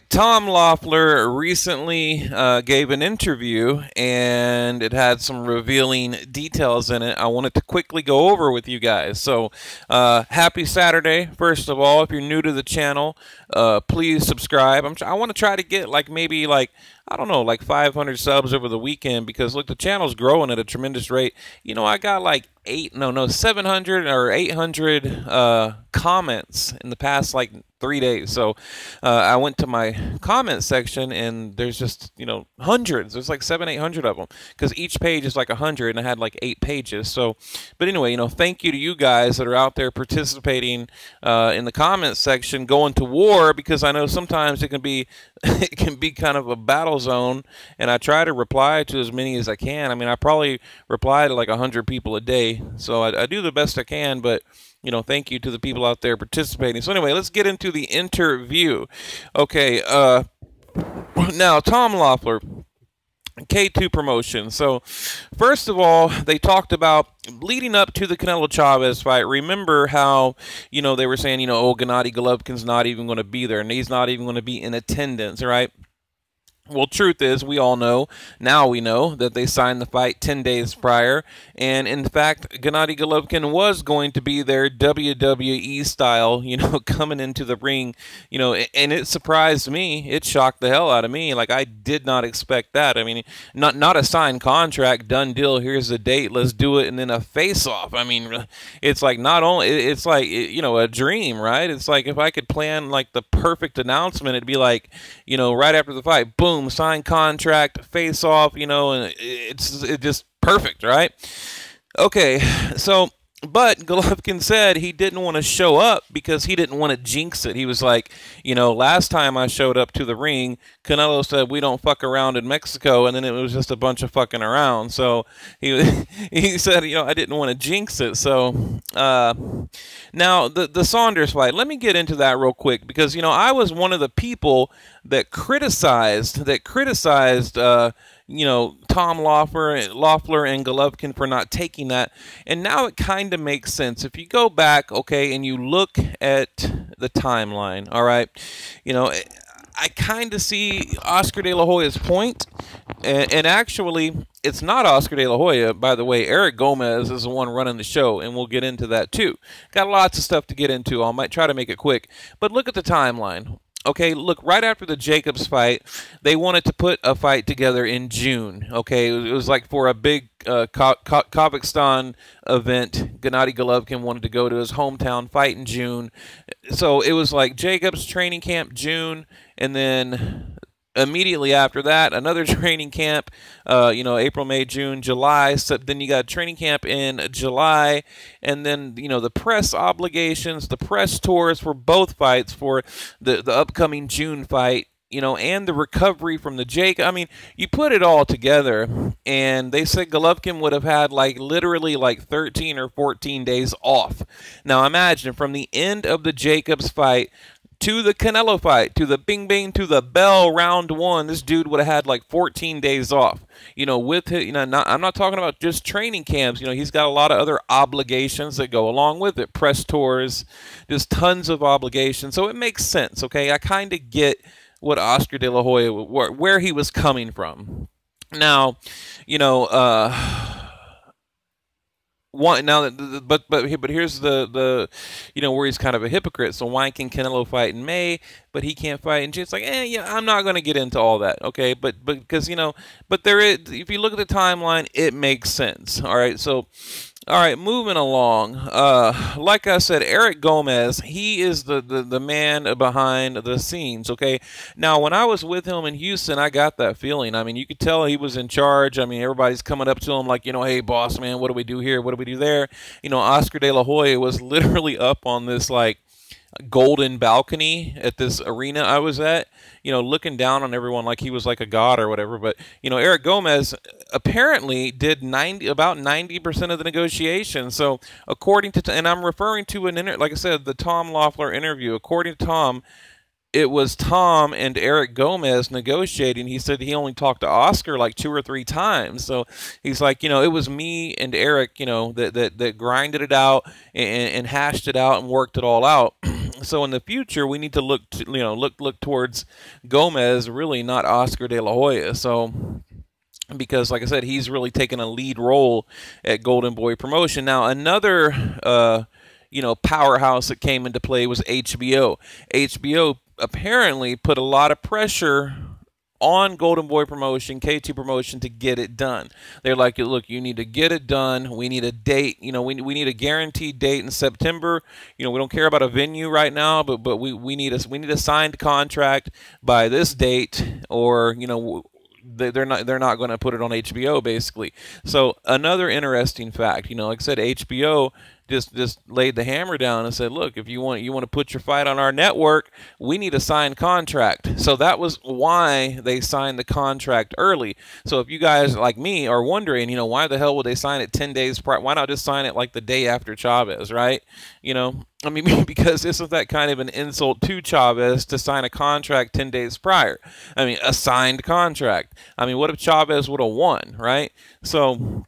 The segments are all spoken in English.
Tom Loffler recently gave an interview and it had some revealing details in it. I wanted to quickly go over with you guys. So, happy Saturday, first of all. If you're new to the channel, please subscribe. I want to try to get I don't know, like 500 subs over the weekend because look, the channel's growing at a tremendous rate. You know, I got like 700 or 800 comments in the past like 3 days. So I went to my comment section and there's just, hundreds. There's like 800 of them because each page is like 100 and I had like 8 pages. So, but anyway, thank you to you guys that are out there participating in the comment section, going to war, because I know sometimes it can be kind of a battle zone, and I try to reply to as many as I can. I mean, I probably reply to like 100 people a day, so I do the best I can, but thank you to the people out there participating. So anyway, let's get into the interview. Okay, now Tom Loffler, K2 promotion. So, first of all, they talked about leading up to the Canelo Chavez fight. Remember how, they were saying, oh, Gennady Golovkin's not even going to be there, and he's not even going to be in attendance, right? Well, truth is, we all know, now we know, that they signed the fight 10 days prior, and in fact, Gennady Golovkin was going to be there WWE style, coming into the ring, and it surprised me. It shocked the hell out of me. Like, I did not expect that. I mean, not a signed contract, done deal, here's the date, let's do it, and then a face-off. I mean, it's like not only, it's like, a dream, right? It's like if I could plan, like, the perfect announcement, it'd be like, right after the fight, boom, signed contract, face off, and it's just perfect, right? Okay, so, but Golovkin said he didn't want to show up because he didn't want to jinx it. He was like, last time I showed up to the ring, Canelo said we don't fuck around in Mexico, and then it was just a bunch of fucking around. So he said, I didn't want to jinx it. So now the Saunders fight. Let me get into that real quick because I was one of the people that criticized Tom Loffler and Golovkin for not taking that, and now it kind of makes sense if you go back, okay, and you look at the timeline. All right, I kind of see Oscar De La Hoya's point, and actually, it's not Oscar De La Hoya, by the way. Eric Gomez is the one running the show, and we'll get into that too. Got lots of stuff to get into. I might try to make it quick, but look at the timeline. Okay, look, right after the Jacobs fight, they wanted to put a fight together in June. Okay, it was like for a big Kazakhstan event. Gennady Golovkin wanted to go to his hometown, fight in June. So it was like Jacobs training camp, June, and then immediately after that, another training camp, April, May, June, July. So then you got training camp in July, and then, the press obligations, the press tours for both fights, for the upcoming June fight, and the recovery from the Jake. I mean, you put it all together, and they said Golovkin would have had literally 13 or 14 days off. Now imagine, from the end of the Jacobs fight to the Canelo fight, to the bing bing, to the bell round one, this dude would have had like 14 days off. With it, I'm not talking about just training camps. He's got a lot of other obligations that go along with it, press tours, just tons of obligations. So it makes sense, okay? I kind of get what Oscar De La Hoya, where he was coming from. Now, but here's the where he's kind of a hypocrite. So why can Canelo fight in May, but he can't fight in June? It's like, I'm not going to get into all that, okay? But because but there is, if you look at the timeline, it makes sense. All right, so. All right, moving along. Like I said, Eric Gomez, he is the man behind the scenes, okay? Now, when I was with him in Houston, I got that feeling. I mean, you could tell he was in charge. I mean, everybody's coming up to him like, hey, boss, man, what do we do here? What do we do there? Oscar De La Hoya was literally up on this, golden balcony at this arena I was at, looking down on everyone like he was like a god or whatever. But, Eric Gomez apparently did about 90% of the negotiations. So according to, and I'm referring to like I said, the Tom Loffler interview, according to Tom, it was Tom and Eric Gomez negotiating. He said he only talked to Oscar like 2 or 3 times. So he's like, it was me and Eric, that grinded it out and hashed it out and worked it all out. So in the future, we need to look towards Gomez, really, not Oscar De La Hoya. So, because like I said, he's really taken a lead role at Golden Boy Promotion. Now, another powerhouse that came into play was HBO. HBO apparently put a lot of pressure on Golden Boy Promotion, K2 Promotion, to get it done. They're like, look, you need to get it done. We need a date. We need a guaranteed date in September. We don't care about a venue right now, but we need a signed contract by this date, or they're not going to put it on HBO, basically. So another interesting fact, like I said, HBO just laid the hammer down and said, look, if you want to put your fight on our network, we need a signed contract. So that was why they signed the contract early. So if you guys like me are wondering, why the hell would they sign it 10 days prior? Why not just sign it like the day after Chavez, right? I mean, because isn't that kind of an insult to Chavez to sign a contract 10 days prior? I mean, a signed contract. I mean, what if Chavez would have won, right? So,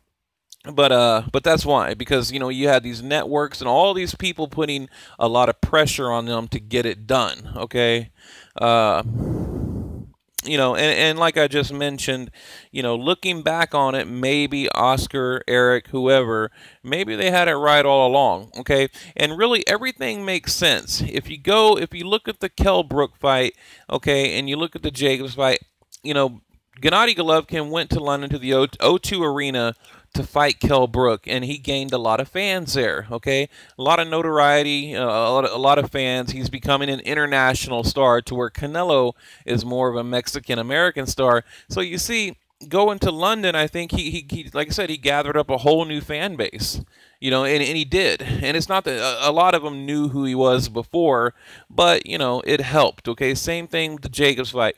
but that's why, because you had these networks and all these people putting a lot of pressure on them to get it done. Okay, and like I just mentioned, looking back on it, maybe Oscar, Eric, whoever, maybe they had it right all along. Okay, and really everything makes sense if you look at the Kell Brook fight, okay, and you look at the Jacobs fight. Gennady Golovkin went to London to the O2 Arena to fight Kell Brook, and he gained a lot of fans there, okay? A lot of notoriety, a lot of fans. He's becoming an international star, to where Canelo is more of a Mexican-American star. So you see, going to London, I think he like I said, he gathered up a whole new fan base, and he did. And it's not that a lot of them knew who he was before, but, it helped, okay? Same thing with the Jacobs fight,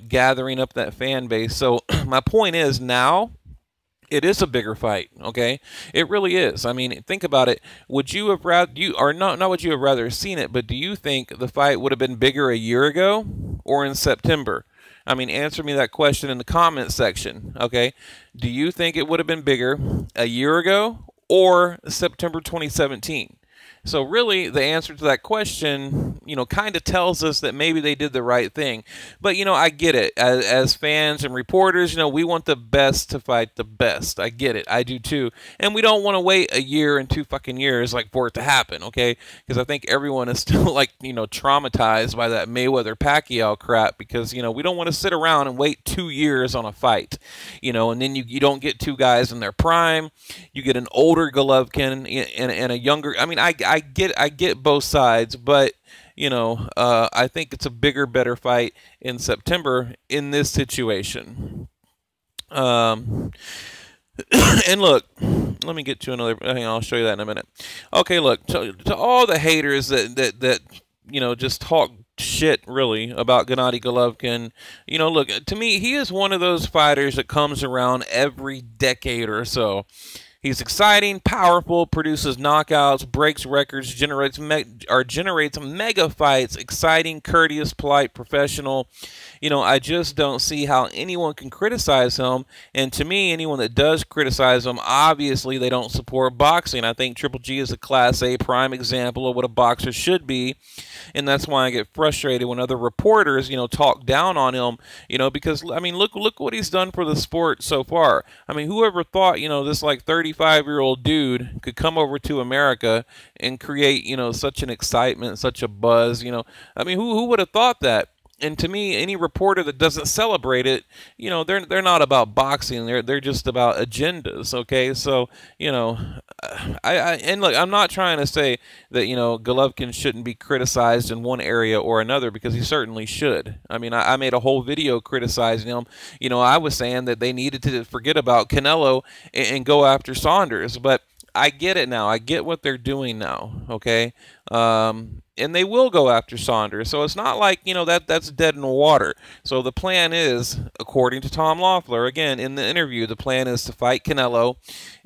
gathering up that fan base. So my point is, now it is a bigger fight, okay? It really is. I mean, think about it. Would you have rather, not would you have rather seen it, but do you think the fight would have been bigger a year ago or in September? I mean, answer me that question in the comment section, okay? Do you think it would have been bigger a year ago or September 2017? So really, the answer to that question, kind of tells us that maybe they did the right thing. But, I get it. As fans and reporters, we want the best to fight the best. I get it. I do too. And we don't want to wait a year and 2 fucking years for it to happen, okay? Because I think everyone is still, traumatized by that Mayweather-Pacquiao crap, because, we don't want to sit around and wait 2 years on a fight, and then you don't get 2 guys in their prime. You get an older Golovkin and a younger. I mean, I get both sides, but I think it's a bigger, better fight in September in this situation. And look, let me get to another. Hang on, I'll show you that in a minute. Okay, look, to all the haters that just talk shit really about Gennady Golovkin, look, to me, he is one of those fighters that comes around every decade or so. He's exciting, powerful, produces knockouts, breaks records, generates mega fights, exciting, courteous, polite, professional. I just don't see how anyone can criticize him. And to me, anyone that does criticize him, obviously they don't support boxing. I think Triple G is a Class A prime example of what a boxer should be. And that's why I get frustrated when other reporters, talk down on him, because, I mean, look what he's done for the sport so far. I mean, whoever thought, this 35-year-old dude could come over to America and create, such an excitement, such a buzz, I mean, who would have thought that? And to me, any reporter that doesn't celebrate it, they're not about boxing. They're just about agendas. Okay, so and look, I'm not trying to say that Golovkin shouldn't be criticized in one area or another, because he certainly should. I mean, I made a whole video criticizing him. I was saying that they needed to forget about Canelo and go after Saunders, but I get it now. I get what they're doing now. Okay. And they will go after Saunders. So it's not like, that's dead in the water. So the plan is, according to Tom Loffler, again, in the interview, the plan is to fight Canelo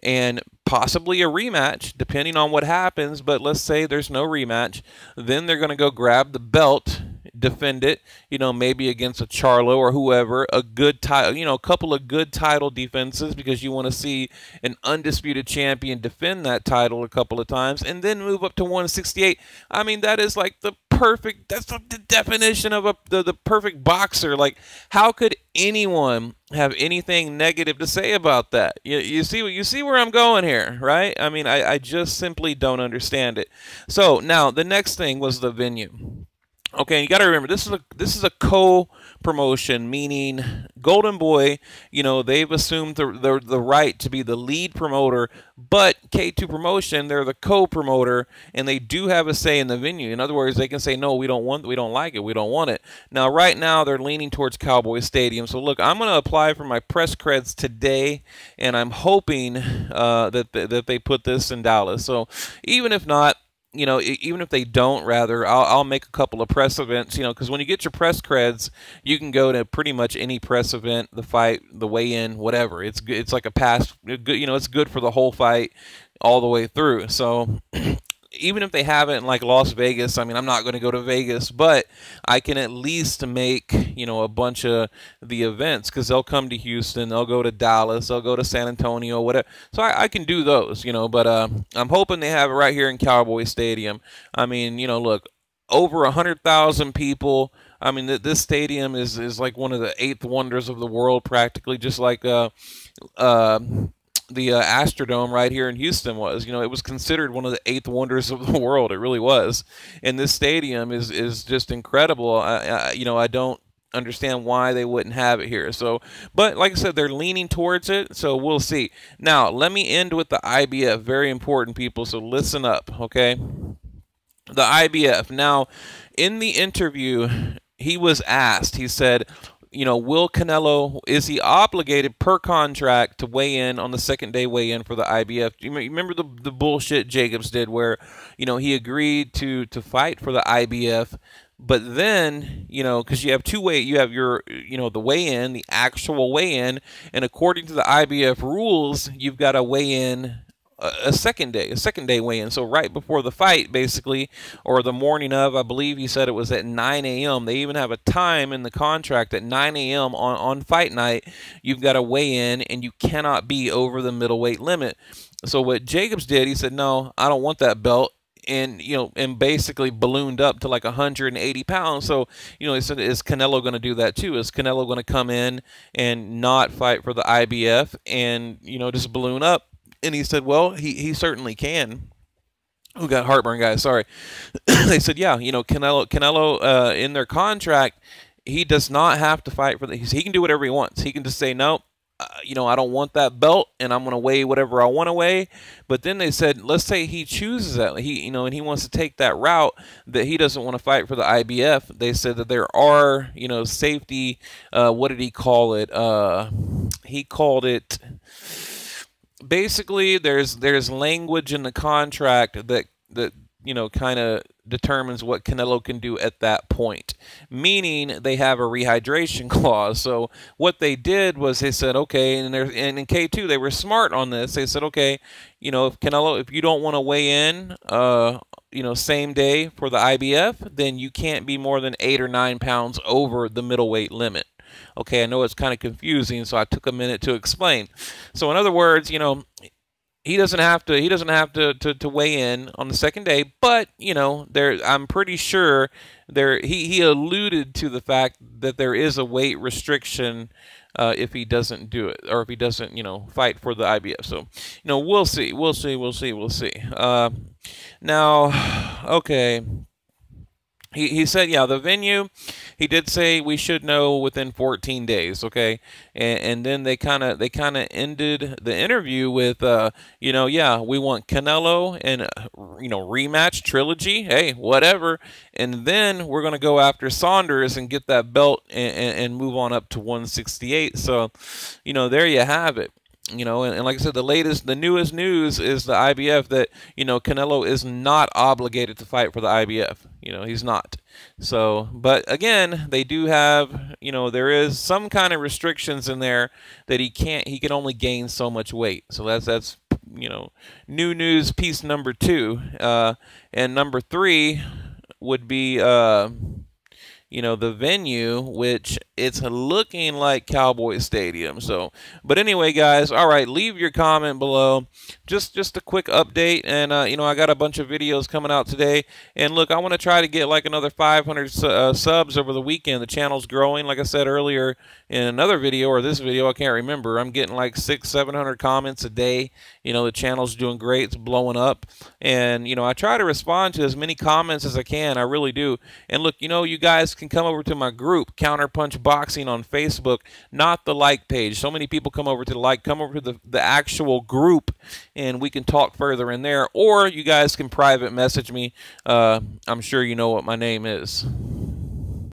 and possibly a rematch, depending on what happens. But let's say there's no rematch. Then they're going to go grab the belt, defend it, maybe against a Charlo or whoever, a good title, a couple of good title defenses, because you want to see an undisputed champion defend that title a couple of times and then move up to 168. I mean, that is like that's like the definition of the perfect boxer. Like, how could anyone have anything negative to say about that? You see where I'm going here, right? I mean, I just simply don't understand it. So now the next thing was the venue. Okay, you got to remember, this is a co-promotion, meaning Golden Boy, they've assumed the right to be the lead promoter, but K2 Promotion, they're the co-promoter, and they do have a say in the venue. In other words, they can say, no, we don't like it, we don't want it. Now, right now, they're leaning towards Cowboy Stadium. So look, I'm going to apply for my press creds today, and I'm hoping that they put this in Dallas. So even if not, even if they don't, rather, I'll make a couple of press events, because when you get your press creds, you can go to pretty much any press event, the fight, the weigh-in, whatever. It's like a pass, it's good for the whole fight all the way through. So even if they have it in like Las Vegas, I mean, I'm not going to go to Vegas, but I can at least make, a bunch of the events, because they'll come to Houston, they'll go to Dallas, they'll go to San Antonio, whatever. So I can do those, but I'm hoping they have it right here in Cowboy Stadium. I mean, look, over 100,000 people. I mean, this stadium is like one of the eighth wonders of the world, practically, just like the Astrodome right here in Houston was. It was considered one of the eighth wonders of the world. It really was. And this stadium is just incredible. I don't understand why they wouldn't have it here. So, but like I said, they're leaning towards it, so we'll see. Now, let me end with the IBF. Very important, people, so listen up, okay? The IBF. Now, in the interview, he was asked, he said, will Canelo, is he obligated per contract to weigh in on the second day weigh-in for the IBF? You remember the bullshit Jacobs did where, he agreed to fight for the IBF, but then, because you have you have your, the weigh-in, the actual weigh-in, and according to the IBF rules, you've got to weigh in a second day weigh-in. So right before the fight, basically, or the morning of, I believe he said it was at 9 a.m. They even have a time in the contract at 9 a.m. on fight night. You've got to weigh in, and you cannot be over the middleweight limit. So what Jacobs did, he said, no, I don't want that belt. And and basically ballooned up to like 180 pounds. So he said, is Canelo going to do that too? Is Canelo going to come in and not fight for the IBF and just balloon up? And he said, well, he certainly can. Who got heartburn, guys? Sorry. They said, yeah, Canelo in their contract, he does not have to fight for he can do whatever he wants. He can just say, no, I don't want that belt, and I'm going to weigh whatever I want to weigh. But then they said, let's say he chooses that, and he wants to take that route, that he doesn't want to fight for the IBF. They said that there are, safety, what did he call it? He called it, basically, there's language in the contract that kind of determines what Canelo can do at that point, meaning they have a rehydration clause. So what they did was they said, okay, and in K2 they were smart on this. They said, okay, if Canelo, if you don't want to weigh in, same day for the IBF, then you can't be more than 8 or 9 pounds over the middleweight limit. Okay, I know it's kind of confusing, so I took a minute to explain. So in other words, he doesn't have to weigh in on the second day, but I'm pretty sure he alluded to the fact that there is a weight restriction if he doesn't do it, or if he doesn't fight for the IBF. So we'll see. Now, okay. He said, yeah, the venue, he did say we should know within 14 days, okay? And then they kind of ended the interview with, yeah, we want Canelo and, rematch trilogy, hey, whatever. And then we're going to go after Saunders and get that belt and move on up to 168. So, there you have it. And like I said, the newest news is the IBF that, Canelo is not obligated to fight for the IBF. He's not. So, but again, they do have, there is some kind of restrictions in there that he can only gain so much weight. So that's new news piece number 2. And number 3 would be, the venue, which it's looking like Cowboy Stadium. So, but anyway, guys, all right, leave your comment below. Just a quick update, and I got a bunch of videos coming out today. And look, I want to try to get like another 500 subs over the weekend. The channel's growing, like I said earlier in another video, or this video, I can't remember. I'm getting like 600-700 comments a day. The channel's doing great. It's blowing up. And, I try to respond to as many comments as I can. I really do. And look, you guys can come over to my group, Counterpunch Boxing on Facebook, not the like page. So many people come over to the like. Come over to the actual group, and we can talk further in there. Or you guys can private message me. I'm sure you know what my name is.